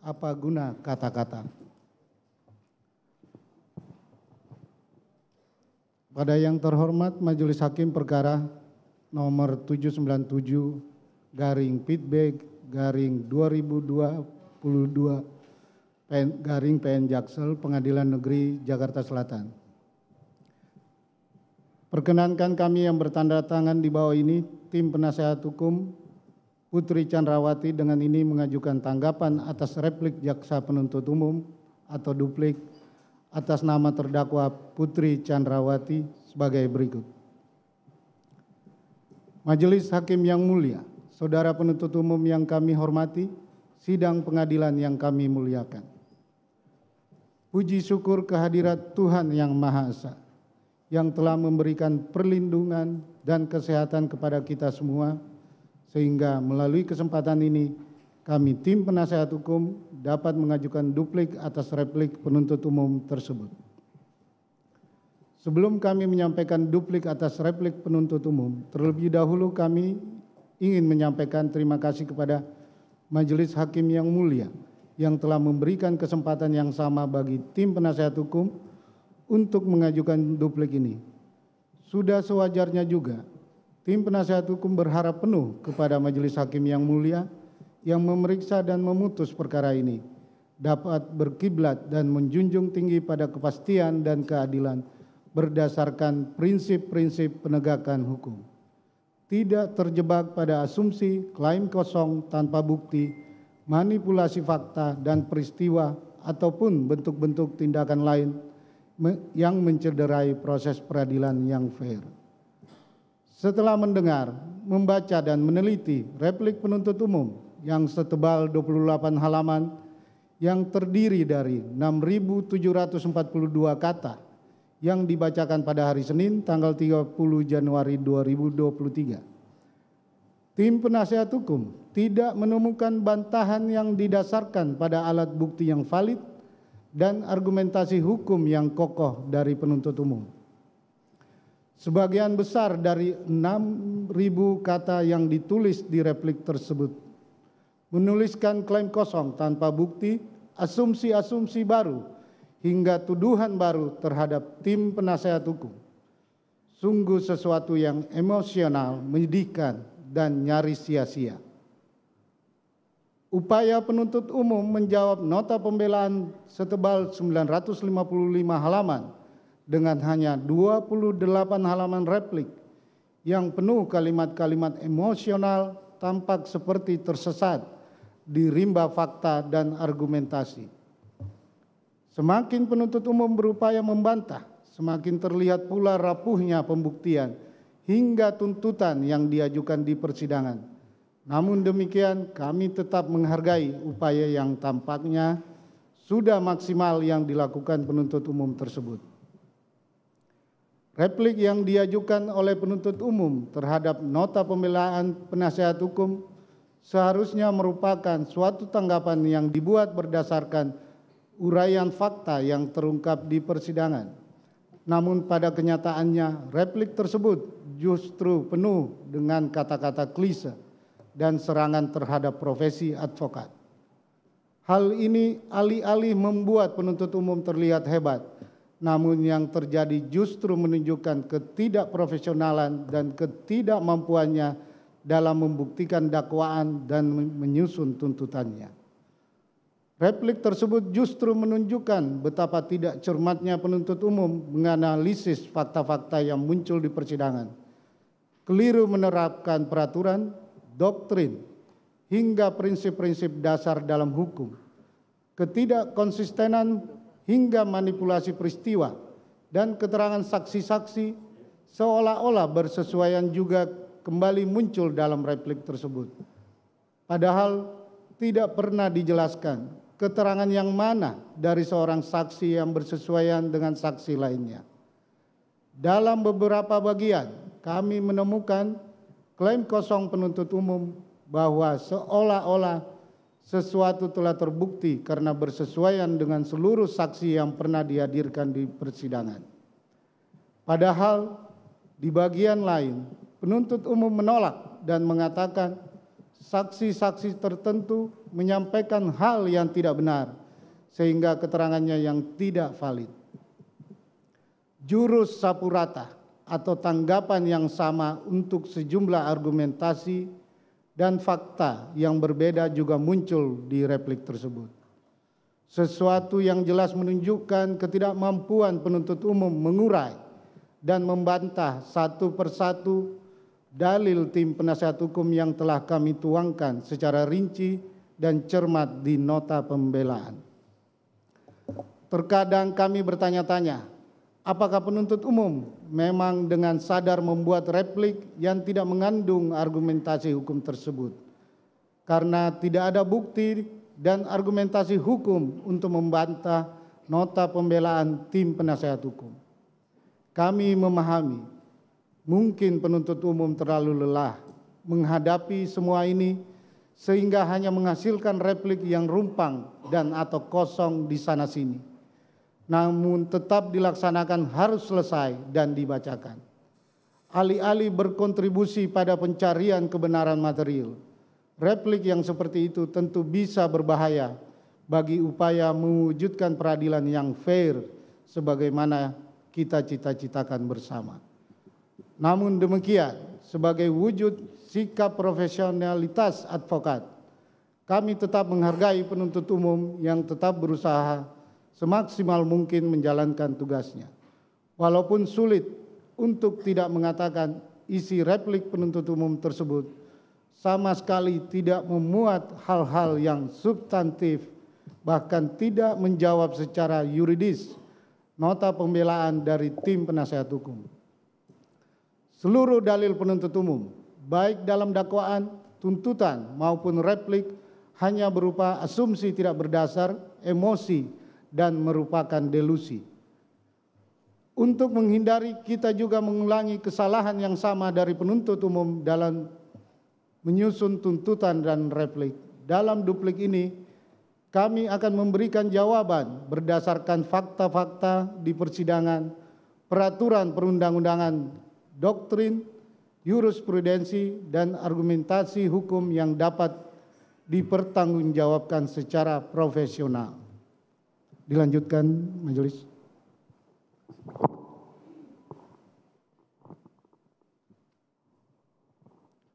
Apa guna kata-kata? Pada yang terhormat Majelis Hakim Perkara nomor 797/Feedback/2022 PN Jaksel Pengadilan Negeri Jakarta Selatan. Perkenankan kami yang bertanda tangan di bawah ini, tim penasehat hukum Putri Chandrawati dengan ini mengajukan tanggapan atas replik jaksa penuntut umum atau duplik atas nama terdakwa Putri Chandrawati sebagai berikut. Majelis Hakim yang mulia, saudara penuntut umum yang kami hormati, sidang pengadilan yang kami muliakan. Puji syukur kehadirat Tuhan Yang Maha Esa yang telah memberikan perlindungan dan kesehatan kepada kita semua, sehingga melalui kesempatan ini kami tim penasehat hukum dapat mengajukan duplik atas replik penuntut umum tersebut. Sebelum kami menyampaikan duplik atas replik penuntut umum, terlebih dahulu kami ingin menyampaikan terima kasih kepada Majelis Hakim yang mulia yang telah memberikan kesempatan yang sama bagi tim penasehat hukum untuk mengajukan duplik ini. Sudah sewajarnya juga, tim penasehat hukum berharap penuh kepada Majelis Hakim yang mulia yang memeriksa dan memutus perkara ini dapat berkiblat dan menjunjung tinggi pada kepastian dan keadilan berdasarkan prinsip-prinsip penegakan hukum. Tidak terjebak pada asumsi, klaim kosong tanpa bukti, manipulasi fakta dan peristiwa ataupun bentuk-bentuk tindakan lain yang mencederai proses peradilan yang fair. Setelah mendengar, membaca dan meneliti replik penuntut umum yang setebal 28 halaman yang terdiri dari 6.742 kata yang dibacakan pada hari Senin tanggal 30 Januari 2023. Tim penasehat hukum tidak menemukan bantahan yang didasarkan pada alat bukti yang valid dan argumentasi hukum yang kokoh dari penuntut umum. Sebagian besar dari 6.000 kata yang ditulis di replik tersebut menuliskan klaim kosong tanpa bukti, asumsi-asumsi baru, hingga tuduhan baru terhadap tim penasehat hukum. Sungguh sesuatu yang emosional, menyedihkan, dan nyaris sia-sia. Upaya penuntut umum menjawab nota pembelaan setebal 955 halaman dengan hanya 28 halaman replik yang penuh kalimat-kalimat emosional tampak seperti tersesat di rimba fakta dan argumentasi. Semakin penuntut umum berupaya membantah, semakin terlihat pula rapuhnya pembuktian hingga tuntutan yang diajukan di persidangan. Namun demikian, kami tetap menghargai upaya yang tampaknya sudah maksimal yang dilakukan penuntut umum tersebut. Replik yang diajukan oleh penuntut umum terhadap nota pembelaan penasehat hukum seharusnya merupakan suatu tanggapan yang dibuat berdasarkan uraian fakta yang terungkap di persidangan. Namun pada kenyataannya replik tersebut justru penuh dengan kata-kata klise dan serangan terhadap profesi advokat. Hal ini alih-alih membuat penuntut umum terlihat hebat, namun yang terjadi justru menunjukkan ketidakprofesionalan dan ketidakmampuannya dalam membuktikan dakwaan dan menyusun tuntutannya. Replik tersebut justru menunjukkan betapa tidak cermatnya penuntut umum menganalisis fakta-fakta yang muncul di persidangan, keliru menerapkan peraturan, doktrin, hingga prinsip-prinsip dasar dalam hukum, ketidakkonsistenan hingga manipulasi peristiwa, dan keterangan saksi-saksi seolah-olah bersesuaian juga kembali muncul dalam replik tersebut. Padahal tidak pernah dijelaskan keterangan yang mana dari seorang saksi yang bersesuaian dengan saksi lainnya. Dalam beberapa bagian kami menemukan klaim kosong penuntut umum bahwa seolah-olah sesuatu telah terbukti karena bersesuaian dengan seluruh saksi yang pernah dihadirkan di persidangan. Padahal di bagian lain penuntut umum menolak dan mengatakan saksi-saksi tertentu menyampaikan hal yang tidak benar sehingga keterangannya yang tidak valid. Jurus sapu rata atau tanggapan yang sama untuk sejumlah argumentasi dan fakta yang berbeda juga muncul di replik tersebut. Sesuatu yang jelas menunjukkan ketidakmampuan penuntut umum mengurai dan membantah satu persatu dalil tim penasihat hukum yang telah kami tuangkan secara rinci dan cermat di nota pembelaan. Terkadang kami bertanya-tanya, apakah penuntut umum memang dengan sadar membuat replik yang tidak mengandung argumentasi hukum tersebut karena tidak ada bukti dan argumentasi hukum untuk membantah nota pembelaan tim penasihat hukum. Kami memahami mungkin penuntut umum terlalu lelah menghadapi semua ini sehingga hanya menghasilkan replik yang rumpang dan atau kosong di sana-sini. Namun tetap dilaksanakan harus selesai dan dibacakan. Alih-alih berkontribusi pada pencarian kebenaran material, replik yang seperti itu tentu bisa berbahaya bagi upaya mewujudkan peradilan yang fair sebagaimana kita cita-citakan bersama. Namun demikian, sebagai wujud sikap profesionalitas advokat, kami tetap menghargai penuntut umum yang tetap berusaha semaksimal mungkin menjalankan tugasnya. Walaupun sulit untuk tidak mengatakan isi replik penuntut umum tersebut sama sekali tidak memuat hal-hal yang substantif, bahkan tidak menjawab secara yuridis nota pembelaan dari tim penasihat hukum. Seluruh dalil penuntut umum, baik dalam dakwaan, tuntutan maupun replik, hanya berupa asumsi tidak berdasar, emosi, dan merupakan delusi. Untuk menghindari kita juga mengulangi kesalahan yang sama dari penuntut umum dalam menyusun tuntutan dan replik. Dalam duplik ini, kami akan memberikan jawaban berdasarkan fakta-fakta di persidangan, peraturan perundang-undangan, doktrin, jurisprudensi, dan argumentasi hukum yang dapat dipertanggungjawabkan secara profesional. Dilanjutkan, majelis.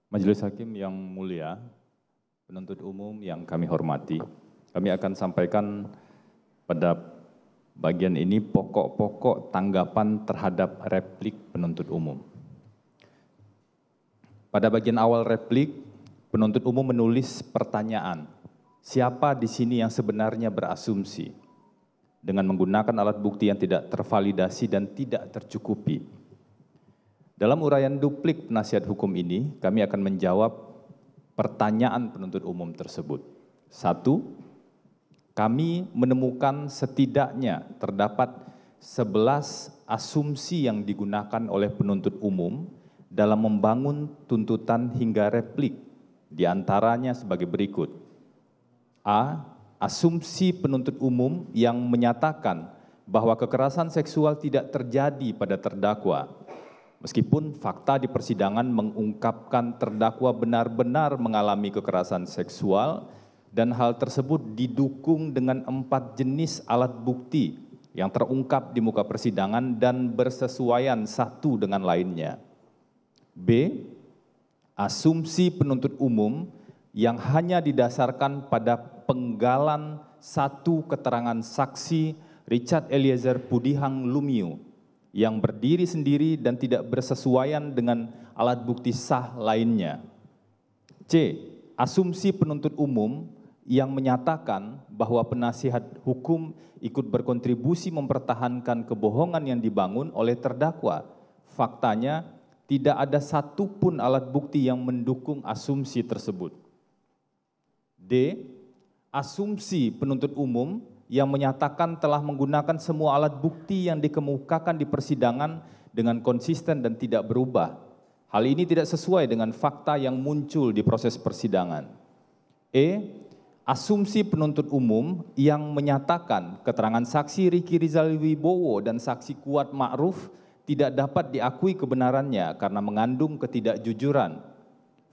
Majelis Hakim yang mulia, penuntut umum yang kami hormati, kami akan sampaikan pada bagian ini pokok-pokok tanggapan terhadap replik penuntut umum. Pada bagian awal replik, penuntut umum menulis pertanyaan, siapa di sini yang sebenarnya berasumsi dengan menggunakan alat bukti yang tidak tervalidasi dan tidak tercukupi. Dalam uraian duplik penasihat hukum ini, kami akan menjawab pertanyaan penuntut umum tersebut. 1, kami menemukan setidaknya terdapat 11 asumsi yang digunakan oleh penuntut umum dalam membangun tuntutan hingga replik, di antaranya sebagai berikut. A. Asumsi penuntut umum yang menyatakan bahwa kekerasan seksual tidak terjadi pada terdakwa, meskipun fakta di persidangan mengungkapkan terdakwa benar-benar mengalami kekerasan seksual dan hal tersebut didukung dengan 4 jenis alat bukti yang terungkap di muka persidangan dan bersesuaian satu dengan lainnya. B. Asumsi penuntut umum yang hanya didasarkan pada penggalan satu keterangan saksi Richard Eliezer Pudihang Lumiu yang berdiri sendiri dan tidak bersesuaian dengan alat bukti sah lainnya. C. Asumsi penuntut umum yang menyatakan bahwa penasihat hukum ikut berkontribusi mempertahankan kebohongan yang dibangun oleh terdakwa. Faktanya, tidak ada satupun alat bukti yang mendukung asumsi tersebut. D. Asumsi penuntut umum yang menyatakan telah menggunakan semua alat bukti yang dikemukakan di persidangan dengan konsisten dan tidak berubah. Hal ini tidak sesuai dengan fakta yang muncul di proses persidangan. E. Asumsi penuntut umum yang menyatakan keterangan saksi Riki Rizal Wibowo dan saksi Kuat Ma'ruf tidak dapat diakui kebenarannya karena mengandung ketidakjujuran.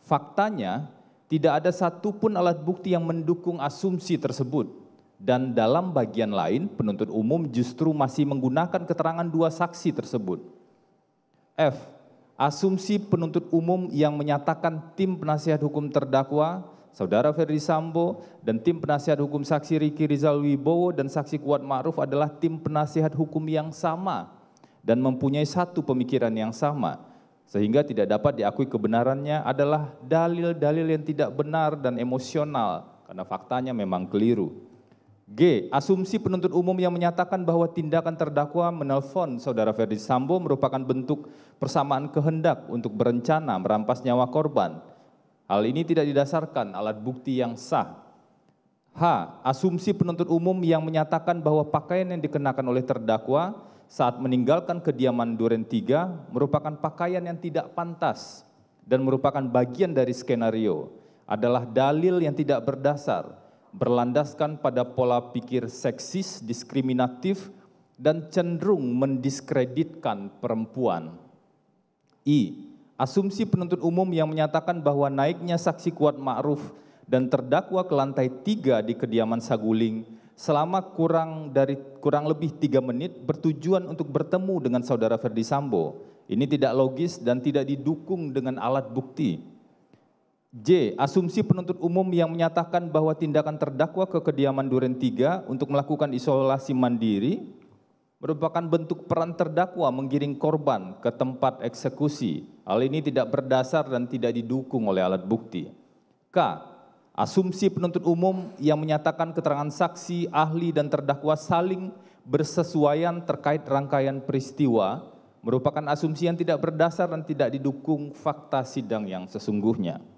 Faktanya, tidak ada satupun alat bukti yang mendukung asumsi tersebut. Dan dalam bagian lain, penuntut umum justru masih menggunakan keterangan dua saksi tersebut. F. Asumsi penuntut umum yang menyatakan tim penasihat hukum terdakwa, Saudara Ferdi Sambo, dan tim penasihat hukum saksi Riki Rizal Wibowo dan saksi Kuat Ma'ruf adalah tim penasihat hukum yang sama dan mempunyai satu pemikiran yang sama, sehingga tidak dapat diakui kebenarannya adalah dalil-dalil yang tidak benar dan emosional karena faktanya memang keliru. G. Asumsi penuntut umum yang menyatakan bahwa tindakan terdakwa menelpon Saudara Ferdi Sambo merupakan bentuk persamaan kehendak untuk berencana merampas nyawa korban. Hal ini tidak didasarkan alat bukti yang sah. H. Asumsi penuntut umum yang menyatakan bahwa pakaian yang dikenakan oleh terdakwa saat meninggalkan kediaman Duren 3 merupakan pakaian yang tidak pantas dan merupakan bagian dari skenario adalah dalil yang tidak berdasar, berlandaskan pada pola pikir seksis, diskriminatif, dan cenderung mendiskreditkan perempuan. I. Asumsi penuntut umum yang menyatakan bahwa naiknya saksi Kuat Ma'ruf dan terdakwa ke lantai 3 di kediaman Saguling selama kurang lebih 3 menit bertujuan untuk bertemu dengan Saudara Ferdi Sambo. Ini tidak logis dan tidak didukung dengan alat bukti. J. Asumsi penuntut umum yang menyatakan bahwa tindakan terdakwa ke kediaman Duren 3 untuk melakukan isolasi mandiri merupakan bentuk peran terdakwa menggiring korban ke tempat eksekusi. Hal ini tidak berdasar dan tidak didukung oleh alat bukti. K. Asumsi penuntut umum yang menyatakan keterangan saksi, ahli, dan terdakwa saling bersesuaian terkait rangkaian peristiwa merupakan asumsi yang tidak berdasar dan tidak didukung fakta sidang yang sesungguhnya.